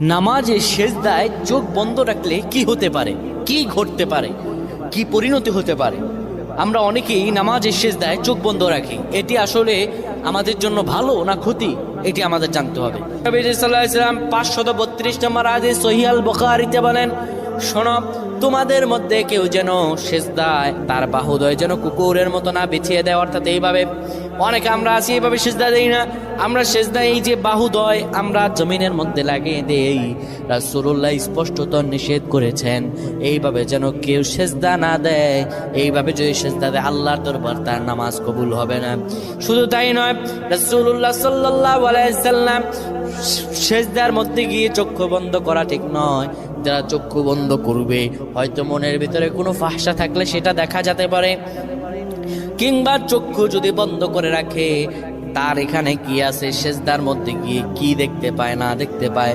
নামাজে সেজদায় চোখ বন্ধ রাখলে কি হতে পারে, কি ঘটতে পারে, কি পরিণতি হতে পারে? আমরা অনেকেই নামাজের সেজদায় চোখ বন্ধ রাখি। এটি আসলে আমাদের জন্য ভালো না ক্ষতি, এটি আমাদের জানতে হবে। নবী সাল্লাল্লাহু আলাইহি ওয়াসাল্লাম 532 নম্বর হাদিস সহিহ আল বুখারীতে বলেন, শোনো, তোমাদের মধ্যে কেউ যেন সেজদায় তার বাহুদয় যেন কুকুরের মতো না বিছিয়ে দেয়। অর্থাৎ এইভাবে অনেকে আমরা আছি, এইভাবে সেজদা দেই না। আমরা সেজদা এই যে বাহুদয় আমরা জমিনের মধ্যে লাগিয়ে দেই। রাসূলুল্লাহ স্পষ্টত নিষেধ করেছেন এইভাবে যেন কেউ সেজদা না দেয়। এইভাবে যদি সেজদা দেয় আল্লাহর দরবার তার নামাজ কবুল হবে না। শুধু তাই নয়, রাসূলুল্লাহ সাল্লাল্লাহু আলাইহি সাল্লাম সেজদার মধ্যে গিয়ে চক্ষু বন্ধ করা ঠিক নয়। যারা চক্ষু বন্ধ করবে হয়তো মনের ভিতরে কোনো ফাহশা থাকলে সেটা দেখা যেতে পারে, কিংবা চক্ষু যদি বন্ধ করে রাখে তার এখানে কি আছে, সেজদার মধ্যে গিয়ে কি দেখতে পায় না দেখতে পায়